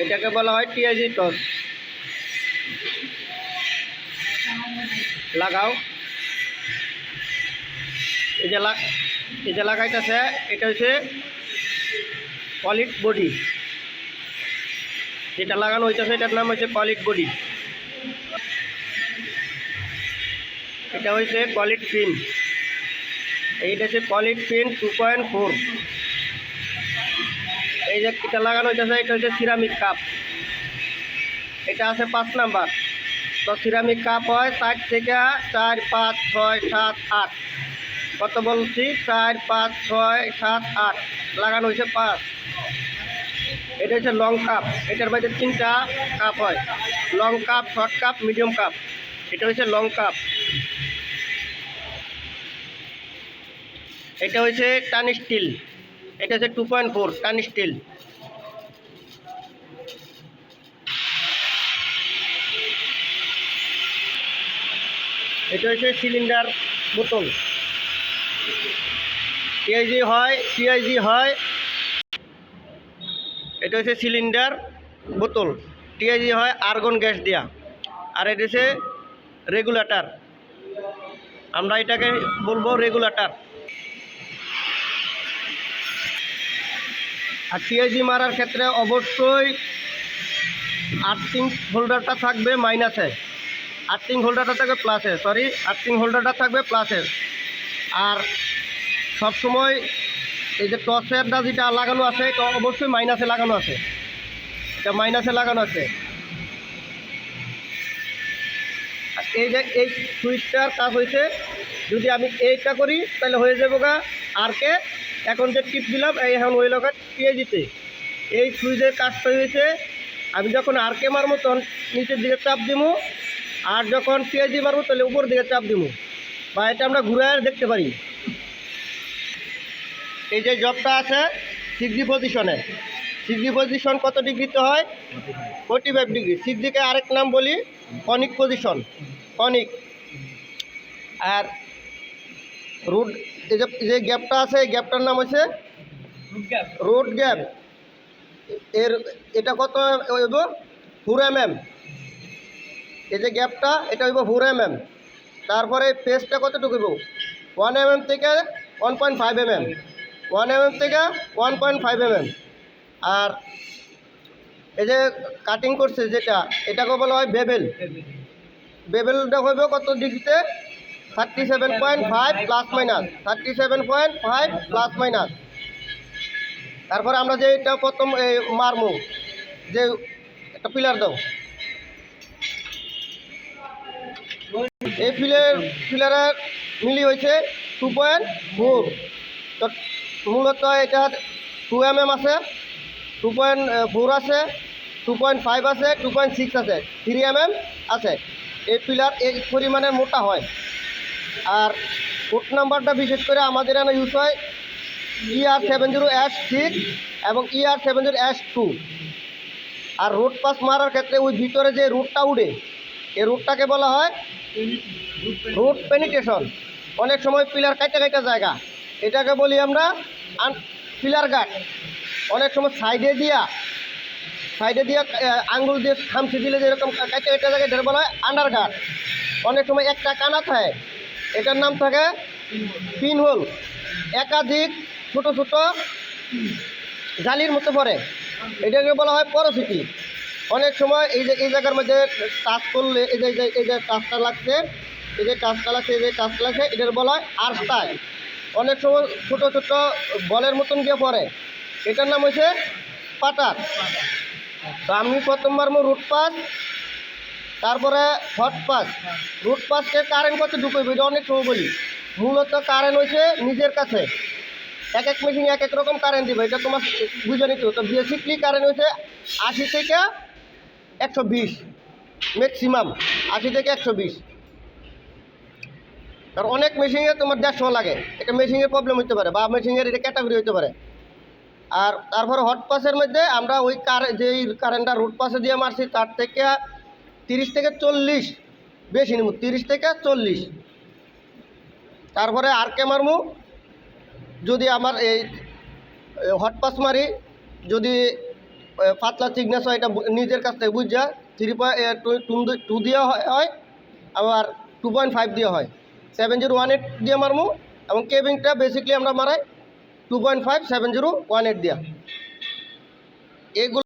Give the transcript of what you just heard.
এটাকে বলা হয় টিআইজি টস। লাগাও। এই যে লাগাইতেছে, এটা হচ্ছে পলিট বডি। যেটা লাগানো হইতেছে এটার নাম হচ্ছে পলিট বডি। এটা হচ্ছে পলিট পিন। এইটা হচ্ছে পলিট পিন 2.4। এই যে এটা লাগানো হইতেছে এটা হচ্ছে সিরামিক কাপ। এটা আছে 5 নাম্বার। তো সিরামিক কাপ হয় 4 থেকে 4, 5, 6, 7, 8। কত বলছি? 4, 5, 6, 7, 8 লাগানো হয়েছে 5। এটা হচ্ছে লং কাপ। এটার মধ্যে 3টা কাপ হয়, long cup, short cup, medium cup. এটা হচ্ছে লং কাপ। এটা হচ্ছে টান স্টিল। এটা হচ্ছে 2.4 টান স্টিল। এটা হচ্ছে সিলিন্ডার বোতল। টিআইজি হয়। এটা হচ্ছে সিলিন্ডার বোতল। টিআইজি হয় আর্গন গ্যাস দেওয়া। আর এটা হচ্ছে রেগুলেটর। আমরা এটাকে বলবো রেগুলেটর। আর টিআইজি মারার ক্ষেত্রে অবশ্যই আর্থিং হোল্ডারটা থাকবে মাইনাসে, আর্থিং হোল্ডারটা থাকবে প্লাসে, আর্থিং হোল্ডারটা থাকবে প্লাসে। আর সবসময় এই যে টসেরটা যেটা লাগানো আছে এটা অবশ্যই মাইনাসে লাগানো আছে, এটা মাইনাসে লাগানো আছে। আর এই যে এই সুইচটার কাজ হয়েছে, যদি আমি এইটা করি তাহলে হয়ে যাবো গা আরকে। এখন যে টিপ দিলাম এই এখন হয়ে লগা টিআইজিতে। এই সুইচের কাজটা হয়েছে, আমি যখন আরকে মারবো তখন নিচের দিকে চাপ দিব, আর যখন টিআইজি মারবো তাহলে উপর দিকে চাপ দিব। বা এটা আমরা ঘুরে দেখতে পারি। এই যে জবটা আছে 6G পজিশনে। 6G পজিশন কত ডিগ্রিতে হয়? 45 ডিগ্রি। 6Gকে আরেক নাম বলি কনিক পজিশন, কনিক। আর রুট, এই যে গ্যাপটা আছে এই গ্যাপটার নাম হচ্ছে রুট গ্যাপ। এটা কত হইব? 4 mm। এই যে গ্যাপটা এটা হইব 4 mm। তারপরে পেজটা কতটুকু হইব? 1 mm থেকে 1.5 mm। 1 mm থেকে 1.5 mm। আর এই যে কাটিং করছে যেটা, এটাকে বলা হয় বেবেল। বেবেলটা হইব কত ডিগ্রিতে? 37.5 প্লাস মাইনাস, 37.5 প্লাস মাইনাস। তারপরে আমরা যে এটা প্রথম মারমু, যে একটা পিলার দাও, এই পিলারের মিলি হয়েছে 2.4। তো মূলত এটা 2 mm আছে, 2.4 আছে, 2.5 আছে, 2.6 আছে, 3 mm আছে। এই পিলার এই পরিমাণে মোটা হয়। আর কোড নাম্বারটা বিশেষ করে আমাদের এখানে ইউজ হয় ER70S6 এবং ER70S2। আর রুট পাস মারার ক্ষেত্রে ওই ভিতরে যে রুটটা উঠে, এই রুটটাকে বলা হয় রুট পেনিট্রেশন। অনেক সময় পিলার কাটা জায়গা, এটাকে বলি আমরা পিলার গার্ড। অনেক সময় সাইডে দিয়া আঙ্গুল দিয়ে খামচি দিলে যেরকম কাটা জায়গায় এটার বলা হয় আন্ডার গার্ড। অনেক সময় একটা কানা থাকে, এটার নাম থাকে পিন হোল। একাধিক ছোট ছোট জালির মতো পড়ে, এটাকে বলা হয় পরোসিটি। অনেক সময় এই জায়গার মধ্যে টাচ করলে এই যে টাচটা লাগছে, এটার বলা হয় আর্সটাই। অনেক সময় ছোট ছোট বলের মতন গিয়ে পড়ে, এটার নাম হচ্ছে পাটার। তো আমি প্রথমবার রুট পাস, তারপরে হট পাস। রুট পাসকে কারেন্ট কত ঢুকবে এটা অনেক সময় বলি। মূলত কারেন্ট হচ্ছে নিজের কাছে, এক এক মেশিন এক এক রকম কারেন্ট দিবে, এটা তোমার বুঝে নিতে হবে। তো বেসিকলি কারেন্ট হচ্ছে 80 থেকে 120, ম্যাক্সিমাম 80 থেকে 120। কারণ অনেক মেশিনে তোমার 150 লাগে, এটা মেশিনের প্রবলেম হতে পারে বা মেশিনের এটা ক্যাটাগরি হতে পারে। আর তারপরে হট পাসের মধ্যে আমরা ওই যেই কারেন্টটা রুট পাসে দিয়ে মারছি তার থেকে 30 থেকে 40 বেশি নিব, 30 থেকে 40। তারপরে আরকে মারমু, যদি আমার এই হট পাস মারি যদি পাতলা থিকনেস হয় এটা নিজের কাছ থেকে বুঝা 3.2 দেওয়া হয় আবার 2.5 দেওয়া হয় 7018 দিয়ে মারমু এবং কেবিংটা বেসিক্যালি আমরা মারাই 2.5 7018 দিয়া এগুলো